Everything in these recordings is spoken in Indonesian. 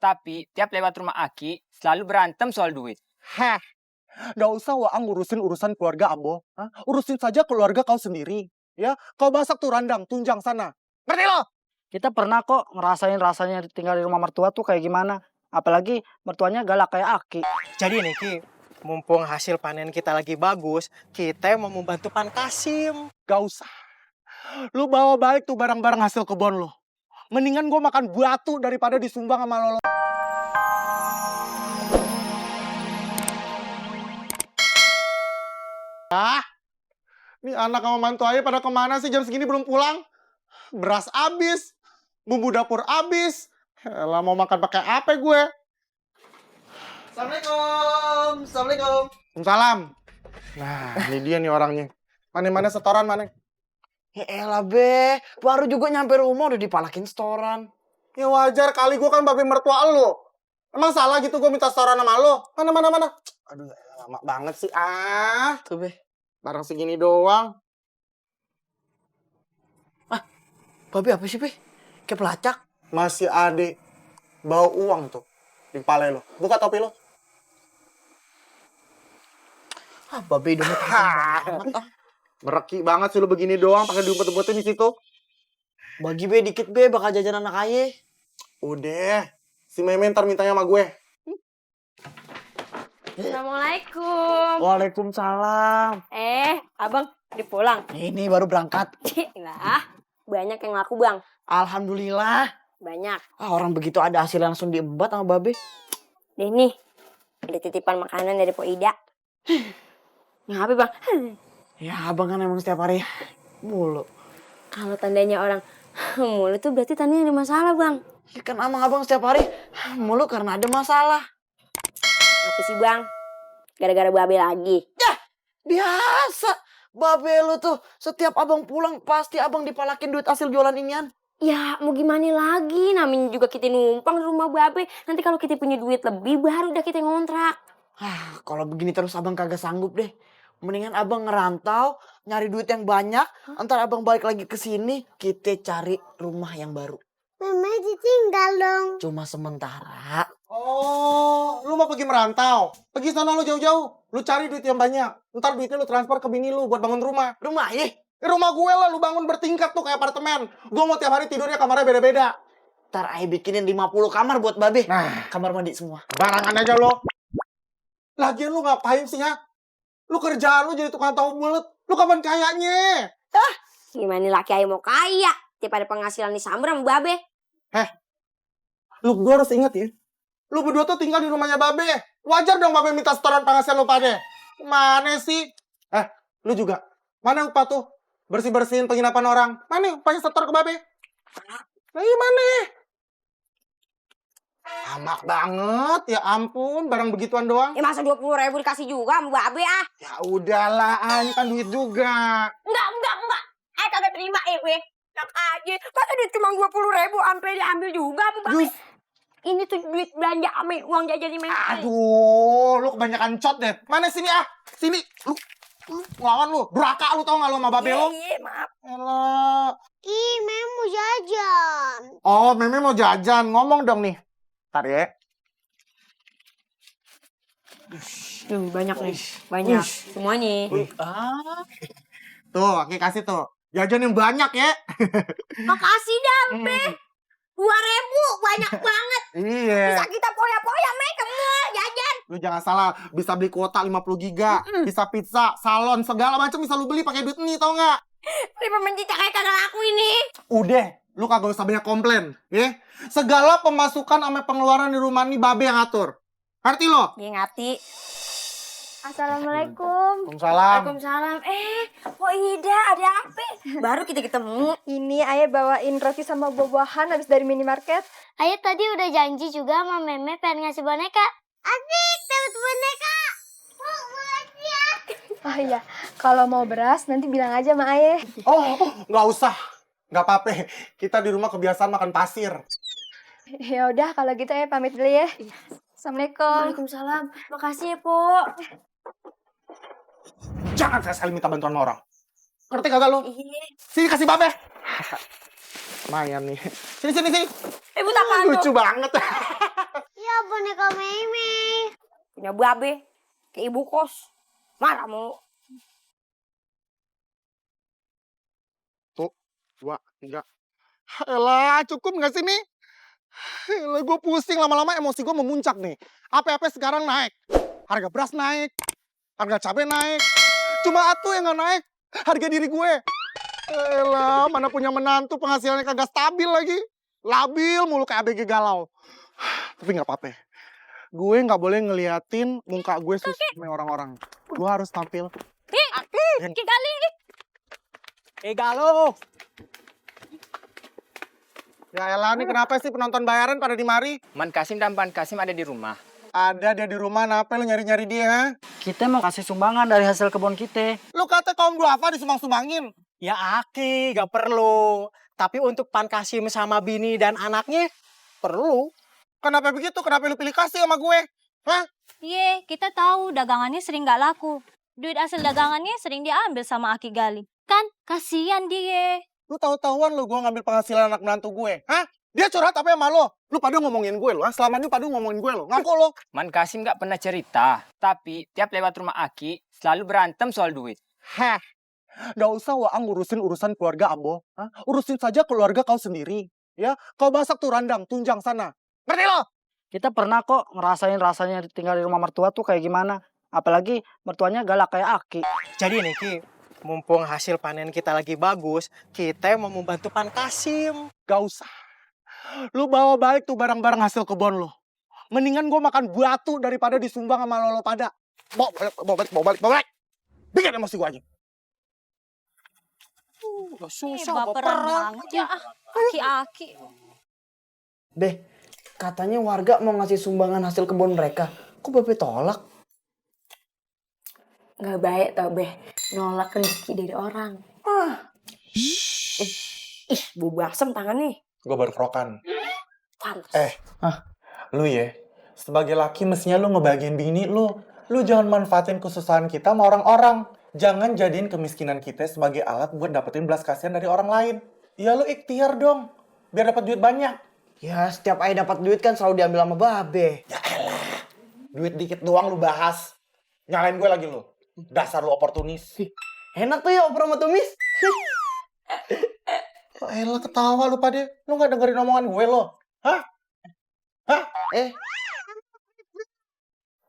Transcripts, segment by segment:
Tapi tiap lewat rumah Aki, selalu berantem soal duit. Heh, gak usah Waang ngurusin urusan keluarga Ambo. Hah? Urusin saja keluarga kau sendiri. Ya, kau masak tuh randang, tunjang sana. Ngerti lo? Kita pernah kok ngerasain rasanya tinggal di rumah mertua tuh kayak gimana. Apalagi mertuanya galak kayak Aki. Jadi nih Ki, mumpung hasil panen kita lagi bagus, kita mau membantu Pan Kasim. Gak usah. Lu bawa balik tuh barang-barang hasil kebun lo. Mendingan gue makan batu daripada disumbang sama lo. Ini anak sama mantu aja pada kemana sih jam segini belum pulang? Beras habis, bumbu dapur habis. Elah mau makan pakai apa gue? Assalamualaikum. Assalamualaikum. Waalaikumsalam. Nah, ini dia nih orangnya. Mana setoran mana? Ya elah be, baru juga nyampe rumah udah dipalakin setoran. Ya wajar kali gue kan babe mertua lo. Emang salah gitu gue minta setoran sama lo? Mana? Aduh, lama banget sih. Tuh be. Barang segini doang. Babe apa sih be? Kayak pelacak. Masih ade bawa uang tuh di kepala lo. Buka topi lo. Babe udah banget. Mereki banget sih lo begini doang pakai diumpet-umpetin di situ. Bagi be dikit be, bakal jajan anak ayah. Udah, si Meme ntar mintanya sama gue. Assalamualaikum. Waalaikumsalam. Abang udah pulang? Ini baru berangkat. Lah, banyak yang laku bang. Alhamdulillah. Banyak. Orang begitu ada hasil langsung diembat sama babe. Deh nih, ada titipan makanan dari Po Ida. Ngapain bang? Ya abang kan emang setiap hari mulu. Kalau tandanya orang mulu tuh berarti tandanya ada masalah bang. Ya kan abang setiap hari mulu karena ada masalah. Apa sih bang? Gara-gara babe lagi. Biasa. Babe lu tuh setiap abang pulang pasti abang dipalakin duit hasil jualan inian. Ya mau gimana lagi, namanya juga kita numpang di rumah babe. Nanti kalau kita punya duit lebih baru udah kita ngontrak. Kalau begini terus abang kagak sanggup deh. Mendingan abang ngerantau, nyari duit yang banyak. Entar abang balik lagi ke sini, kita cari rumah yang baru. Mama ditinggal dong. Cuma sementara. Oh, lu mau pergi merantau? Pergi sana lu jauh-jauh. Lu cari duit yang banyak. Ntar duitnya lu transfer ke bini lu buat bangun rumah. Rumah ya? Rumah gue lah, lu bangun bertingkat tuh kayak apartemen. Gue mau tiap hari tidurnya kamarnya beda-beda. Ntar ayah bikinin 50 kamar buat babe. Nah, Kamar mandi semua. barangan aja lo. Lagian lu ngapain sih ya? Lu kerjaan lu jadi tukang tahu bulet. Lu kapan kayaknya? Gimana laki ayah mau kaya? Tiap ada penghasilan disamber sama babe. Lu berdua harus inget ya. Lu berdua tuh tinggal di rumahnya babe. Wajar dong babe minta setoran penghasilan lu pada. Mana sih? Lu juga. Mana upah tuh? Bersih-bersihin penginapan orang. Mana upahnya setor ke babe? Nah, mana? Lama banget, ya ampun, barang begituan doang. Ya masa 20.000 dikasih juga sama babe ah? Ya udahlah, ini kan duit juga. Enggak. Kagak terima gue. Enak aja. Masa duit cuma 20.000 sampai diambil juga sama babe? Ini tuh duit belanja ame, uang jajan Meme. Aduh, lu kebanyakan cot deh. Mana sini Sini. Lu lawan lu. Duraka lu tau gak lu sama babe lu? Iya, maaf. Elah. Ih, Mama mau jajan. Oh, Meme mau jajan. Ngomong dong nih. Ntar ya. Tuh, banyak nih. Banyak. Semuanya. Tuh, Aki kasih tuh. Jajan yang banyak ya. Makasih dah, Be. 2.000, banyak banget. Iya. Bisa kita poya-poya, Me, ke mall, jajan. Lu jangan salah. Bisa beli kuota 50 giga. Bisa pizza, salon, segala macam bisa lu beli pakai duit ini, tau gak? Daripada mencicak kayak kagak laku ini. Udah, lu kagak usah banyak komplain, ya. Segala pemasukan sama pengeluaran di rumah ini babe yang ngatur. Ngerti lo? Dia ngerti. Assalamualaikum. Waalaikumsalam. Waalaikumsalam. Po Ida, ada apa? Baru kita ketemu. Ini ayah bawain roti sama buah-buahan habis dari minimarket. Ayah tadi udah janji juga sama Meme pengen ngasih boneka. Asik, dapat boneka. Ya. Oh iya, kalau mau beras nanti bilang aja sama ayah. Oh, nggak usah. Nggak apa-apa. Kita di rumah kebiasaan makan pasir. Ya udah kalau gitu ayah pamit dulu ya. Assalamualaikum. Waalaikumsalam. Makasih ya, Po. Jangan sekali minta bantuan sama orang. Ngerti kagak lo? Iya. Sini kasih babe. Lumayan nih. Sini. Buat apaan tuh? Lucu banget. Ya boneka Meme. Punya babe. Ke ibu kos. Marah mulu. 2, 3. Elah, cukup nggak sih nih? Elah, gue pusing lama-lama emosi gue memuncak nih. Apa-apa sekarang naik. Harga beras naik. Harga cabai naik. Cuma atuh yang nggak naik. Harga diri gue. Elah, mana punya menantu penghasilannya kagak stabil lagi. Labil mulu kayak ABG galau. Tapi nggak apa-apa. Gue nggak boleh ngeliatin muka gue susah sama orang-orang. Gue harus tampil. Ki Gali. Galo. Ya elah, nih kenapa sih penonton bayaran pada di mari? Man Kasim dan Pan Kasim ada di rumah. Ada dia di rumah, kenapa lu nyari-nyari dia? Ha? Kita mau kasih sumbangan dari hasil kebun kita. Lu kata kaum duafa disumbang-sumbangin. Ya Aki, gak perlu. Tapi untuk Pan Kasim sama bini dan anaknya, perlu. Kenapa begitu? Kenapa lu pilih kasih sama gue? Hah? Iya, kita tahu dagangannya sering gak laku. Duit hasil dagangannya sering diambil sama Aki Gali. Kan, kasihan dia. Lu tahu-tahuan lu gue ngambil penghasilan anak menantu gue. Hah? Dia curhat apa sama lo? Lu pada ngomongin gue lo, selama ini pada ngomongin gue lo. Ngaku lo. Man Kasim nggak pernah cerita, tapi tiap lewat rumah Aki selalu berantem soal duit. Heh. Gak usah Waang ngurusin urusan keluarga Ambo. Hah? Urusin saja keluarga kau sendiri. Ya, kau masak tuh randang, tunjang sana. Ngerti lo? Kita pernah kok ngerasain rasanya tinggal di rumah mertua tuh kayak gimana. Apalagi mertuanya galak kayak Aki. Jadi nih Ki, mumpung hasil panen kita lagi bagus, kita mau membantu Pan Kasim. Gak usah. Lu bawa balik tuh barang-barang hasil kebun lo. Mendingan gue makan batu daripada disumbang sama lo pada. Bawa balik. Bikin emosi gue aja. Udah susah, Baperan banget ya, Aki-aki. Be, katanya warga mau ngasih sumbangan hasil kebun mereka. Kok Babe tolak? Gak baik tau Beh. Nolak rezeki dari orang. Ih, bau basem tangan nih. Gue baru kerokan. Pantes. Lu ya, sebagai laki mestinya lu ngebagiin bini lu. Lu jangan manfaatin kesusahan kita sama orang-orang. Jangan jadiin kemiskinan kita sebagai alat buat dapetin belas kasihan dari orang lain. Ya lu ikhtiar dong, biar dapat duit banyak. Ya, setiap ayah dapat duit kan selalu diambil sama Babe. Duit dikit doang lu bahas. Nyalain gue lagi lu. Dasar lu oportunis. Enak tuh ya oper sama tumis. Elah ketawa lu pada. Lu gak dengerin omongan gue lo. Hah?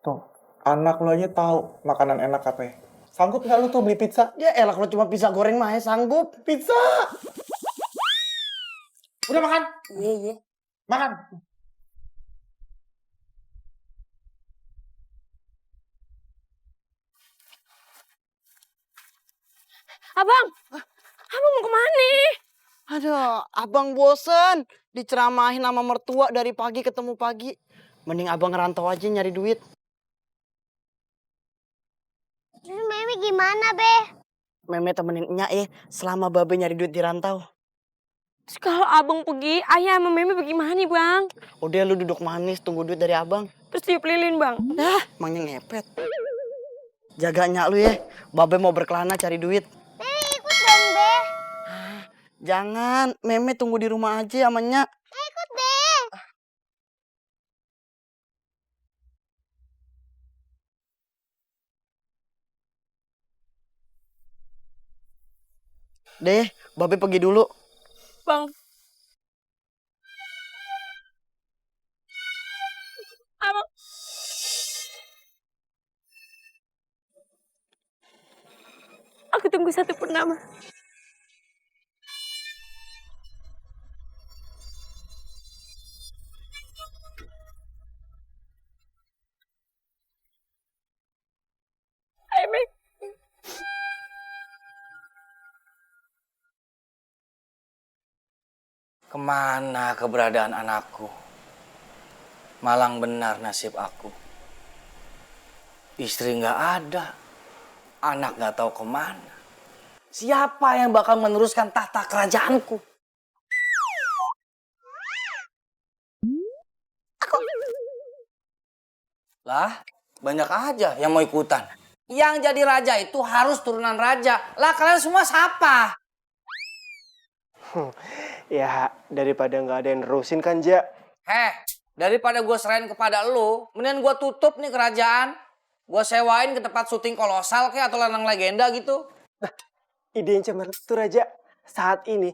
Tuh, anak lu aja tahu makanan enak apa ya. Sanggup gak lu tuh beli pizza? Ya elah kalau cuma pizza goreng mah ya sanggup. Pizza! Udah makan? Iya. Makan. Abang mau kemana? Aduh, abang bosen diceramahin sama mertua dari pagi ketemu pagi. Mending abang ngerantau aja nyari duit. Terus Meme gimana, Be? Meme temenin Nya selama Babe nyari duit di rantau. Terus kalau abang pergi, ayah sama Meme bagaimana bang? Udah lu duduk manis tunggu duit dari abang. Terus tiup lilin bang? Emangnya ngepet. Jaga Nya lu ya, Babe mau berkelana cari duit. Meme ikut dong, Be. Jangan, Meme tunggu di rumah aja sama Nya. Ikut deh. Deh, Babe pergi dulu. Bang. Abang. Aku tunggu satu purnama. Ayo, Meg. Kemana keberadaan anakku? Malang benar nasib aku. Istri nggak ada, anak nggak tahu kemana. Siapa yang bakal meneruskan tahta kerajaanku? Aku. Lah, banyak aja yang mau ikutan. Yang jadi raja itu harus turunan raja. Lah kalian semua siapa? Ya, daripada nggak ada yang nerusin kan, Ja. Daripada gue serahin kepada lu, mendingan gue tutup nih kerajaan. Gue sewain ke tempat syuting kolosal kayak atau Lanang Legenda gitu. Ide yang cemerlang tuh Raja. Saat ini